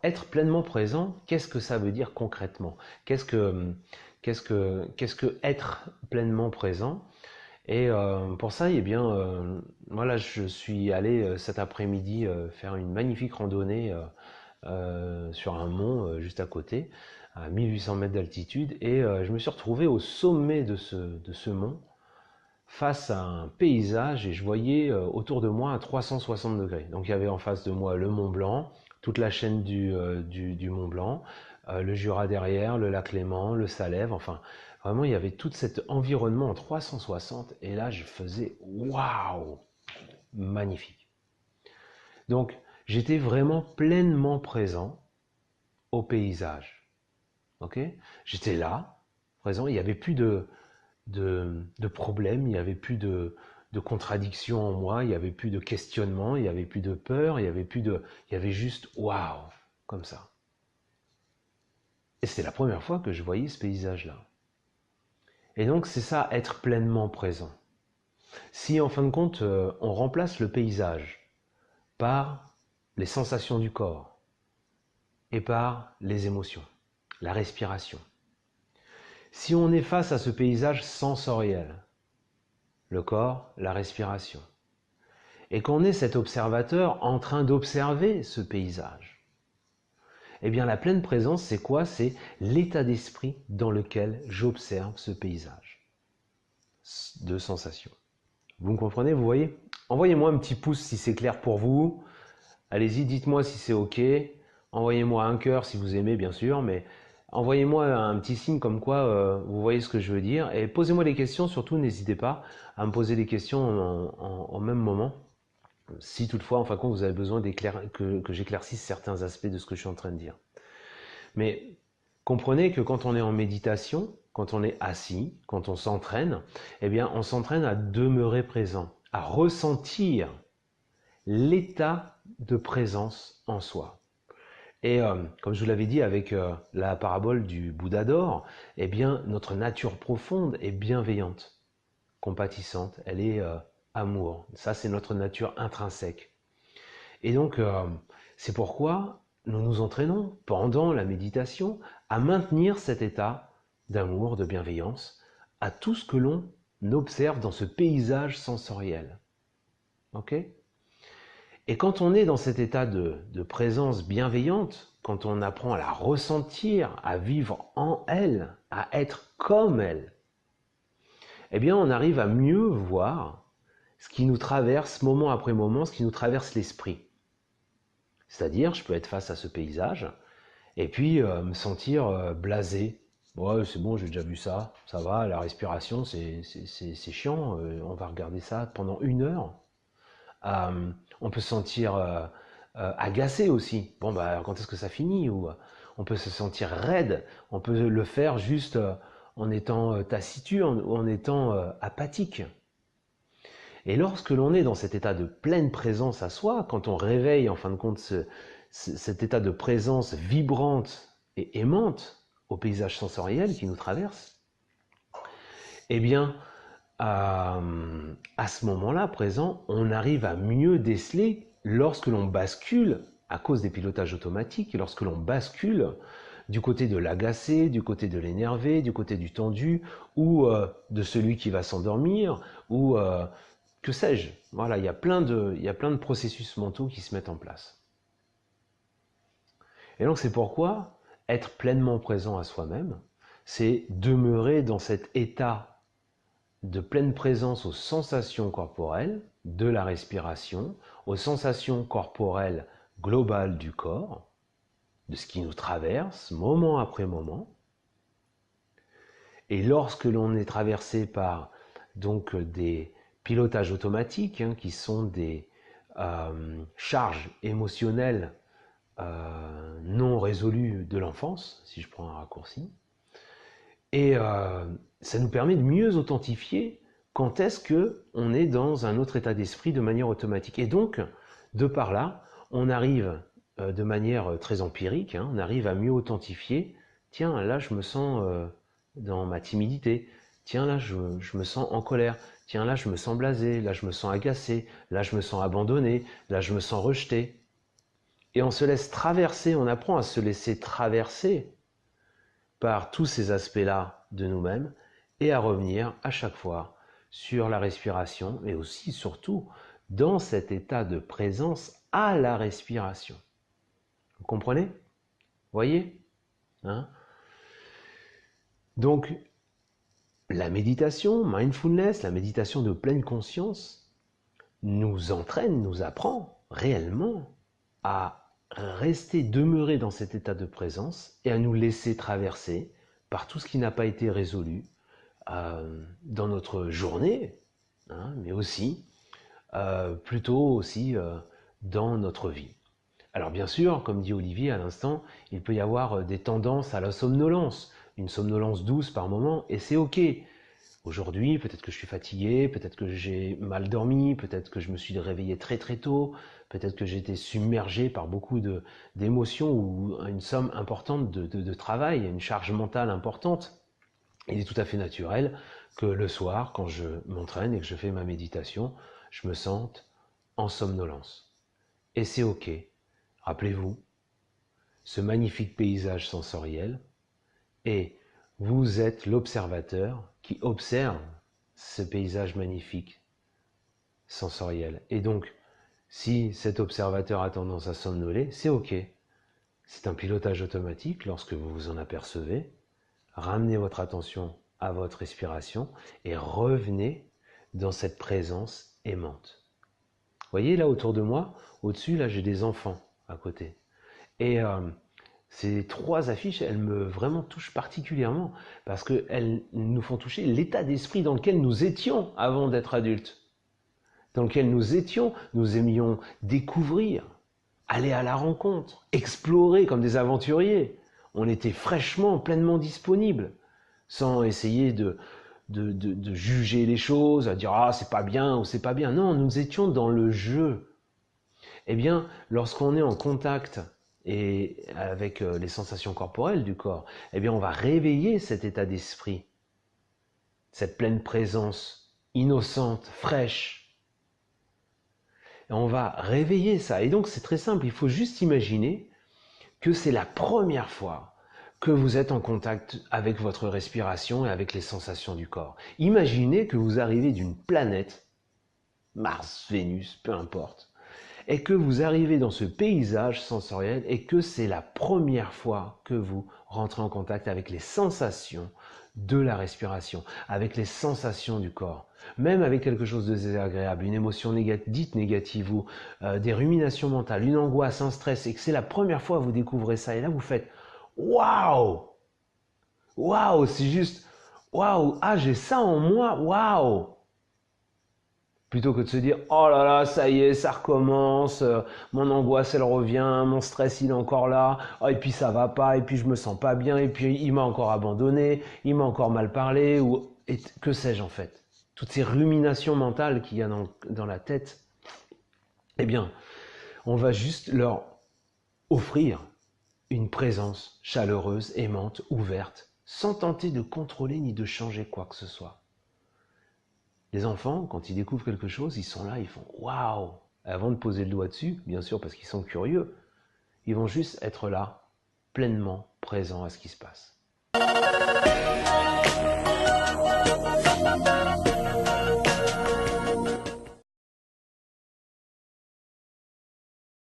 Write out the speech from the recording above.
être pleinement présent, qu'est-ce que ça veut dire concrètement? Qu'est-ce que être pleinement présent? Et pour ça, eh bien, voilà, je suis allé cet après-midi faire une magnifique randonnée sur un mont juste à côté, à 1800 mètres d'altitude, et je me suis retrouvé au sommet de ce mont, face à un paysage, et je voyais autour de moi à 360 degrés. Donc il y avait en face de moi le Mont Blanc, toute la chaîne du Mont Blanc, le Jura derrière, le lac Léman, le Salève, enfin vraiment il y avait tout cet environnement en 360, et là je faisais waouh, magnifique. Donc j'étais vraiment pleinement présent au paysage. Ok, j'étais là, présent, il n'y avait plus de problèmes, il n'y avait plus de contradictions en moi, il n'y avait plus de questionnement, il n'y avait plus de peur, il y avait juste waouh, comme ça. Et c'était la première fois que je voyais ce paysage-là. Et donc c'est ça, être pleinement présent. Si en fin de compte, on remplace le paysage par les sensations du corps et par les émotions, la respiration. Si on est face à ce paysage sensoriel, le corps, la respiration, et qu'on est cet observateur en train d'observer ce paysage, eh bien la pleine présence, c'est quoi? C'est l'état d'esprit dans lequel j'observe ce paysage de sensations. Vous me comprenez? Vous voyez? Envoyez-moi un petit pouce si c'est clair pour vous. Allez-y, dites-moi si c'est OK. Envoyez-moi un cœur si vous aimez, bien sûr, mais envoyez-moi un petit signe comme quoi vous voyez ce que je veux dire. Et posez-moi des questions, surtout n'hésitez pas à me poser des questions en même moment. Si toutefois, en fin de compte, vous avez besoin que j'éclaircisse certains aspects de ce que je suis en train de dire. Mais comprenez que quand on est en méditation, quand on est assis, quand on s'entraîne, eh bien, on s'entraîne à demeurer présent, à ressentir l'état de présence en soi. Et comme je vous l'avais dit avec la parabole du Bouddha d'or, eh bien, notre nature profonde est bienveillante, compatissante, elle est amour. Ça, c'est notre nature intrinsèque. Et donc, c'est pourquoi nous nous entraînons pendant la méditation à maintenir cet état d'amour, de bienveillance, à tout ce que l'on observe dans ce paysage sensoriel. Ok? Et quand on est dans cet état de présence bienveillante, quand on apprend à la ressentir, à vivre en elle, à être comme elle, eh bien on arrive à mieux voir ce qui nous traverse moment après moment, ce qui nous traverse l'esprit. C'est-à-dire, je peux être face à ce paysage et puis me sentir blasé. Ouais, c'est bon, j'ai déjà vu ça, ça va, la respiration, c'est chiant, on va regarder ça pendant 1 heure. On peut se sentir agacé aussi. Bon, bah, quand est-ce que ça finit? Ou on peut se sentir raide, on peut le faire juste en étant taciturne ou en étant apathique. Et lorsque l'on est dans cet état de pleine présence à soi, quand on réveille en fin de compte cet état de présence vibrante et aimante au paysage sensoriel qui nous traverse, eh bien, à ce moment-là, présent, on arrive à mieux déceler lorsque l'on bascule, à cause des pilotages automatiques, lorsque l'on bascule du côté de l'agacé, du côté de l'énervé, du côté du tendu, ou de celui qui va s'endormir, ou que sais-je. Voilà, il y a plein de processus mentaux qui se mettent en place. Et donc c'est pourquoi être pleinement présent à soi-même, c'est demeurer dans cet état de pleine présence aux sensations corporelles, de la respiration, aux sensations corporelles globales du corps, de ce qui nous traverse moment après moment. Et lorsque l'on est traversé par donc des pilotages automatiques, qui sont des charges émotionnelles non résolues de l'enfance, si je prends un raccourci, et ça nous permet de mieux authentifier quand est-ce qu'on est dans un autre état d'esprit de manière automatique. Et donc, de par là, on arrive de manière très empirique, on arrive à mieux authentifier, tiens, là je me sens dans ma timidité, tiens, là je me sens en colère, tiens, là je me sens blasé, là je me sens agacé, là je me sens abandonné, là je me sens rejeté. Et on se laisse traverser, on apprend à se laisser traverser par tous ces aspects-là de nous-mêmes et à revenir à chaque fois sur la respiration, mais aussi, surtout, dans cet état de présence à la respiration. Vous comprenez? Voyez, hein? Donc, la méditation, mindfulness, la méditation de pleine conscience, nous entraîne, nous apprend réellement à rester demeuré dans cet état de présence et à nous laisser traverser par tout ce qui n'a pas été résolu dans notre journée, hein, mais aussi, plutôt aussi dans notre vie. Alors bien sûr, comme dit Olivier à l'instant, il peut y avoir des tendances à la somnolence, une somnolence douce par moment, et c'est ok. Aujourd'hui, peut-être que je suis fatigué, peut-être que j'ai mal dormi, peut-être que je me suis réveillé très très tôt, peut-être que j'ai été submergé par beaucoup d'émotions ou une somme importante de travail, une charge mentale importante. Il est tout à fait naturel que le soir, quand je m'entraîne et que je fais ma méditation, je me sente en somnolence. Et c'est ok. Rappelez-vous, ce magnifique paysage sensoriel, et vous êtes l'observateur qui observe ce paysage magnifique sensoriel. Et donc, si cet observateur a tendance à somnoler, c'est ok. C'est un pilotage automatique lorsque vous vous en apercevez. Ramenez votre attention à votre respiration et revenez dans cette présence aimante. Vous voyez là autour de moi, au-dessus, là j'ai des enfants à côté. Et ces trois affiches, elles me vraiment touchent particulièrement parce qu'elles nous font toucher l'état d'esprit dans lequel nous étions avant d'être adultes. Dans lequel nous aimions découvrir, aller à la rencontre, explorer comme des aventuriers. On était fraîchement, pleinement disponibles, sans essayer de juger les choses, à dire « Ah, c'est pas bien » ou « c'est pas bien ». Non, nous étions dans le jeu. Eh bien, lorsqu'on est en contact et avec les sensations corporelles du corps, eh bien, on va réveiller cet état d'esprit, cette pleine présence innocente, fraîche. Et on va réveiller ça. Et donc, c'est très simple. Il faut juste imaginer que c'est la première fois que vous êtes en contact avec votre respiration et avec les sensations du corps. Imaginez que vous arrivez d'une planète, Mars, Vénus, peu importe, et que vous arrivez dans ce paysage sensoriel et que c'est la première fois que vous rentrez en contact avec les sensations de la respiration, avec les sensations du corps, même avec quelque chose de désagréable, une émotion dite négative ou des ruminations mentales, une angoisse, un stress, et que c'est la première fois que vous découvrez ça, et là vous faites « Waouh ! Waouh ! C'est juste « Waouh ! Ah, j'ai ça en moi ! Waouh !» Plutôt que de se dire « Oh là là, ça y est, ça recommence, mon angoisse elle revient, mon stress il est encore là, oh, et puis ça va pas, et puis je me sens pas bien, et puis il m'a encore abandonné, il m'a encore mal parlé, ou et que sais-je en fait. » Toutes ces ruminations mentales qu'il y a dans la tête, eh bien, on va juste leur offrir une présence chaleureuse, aimante, ouverte, sans tenter de contrôler ni de changer quoi que ce soit. Les enfants, quand ils découvrent quelque chose, ils sont là, ils font « Waouh !» Avant de poser le doigt dessus, bien sûr parce qu'ils sont curieux, ils vont juste être là, pleinement présents à ce qui se passe.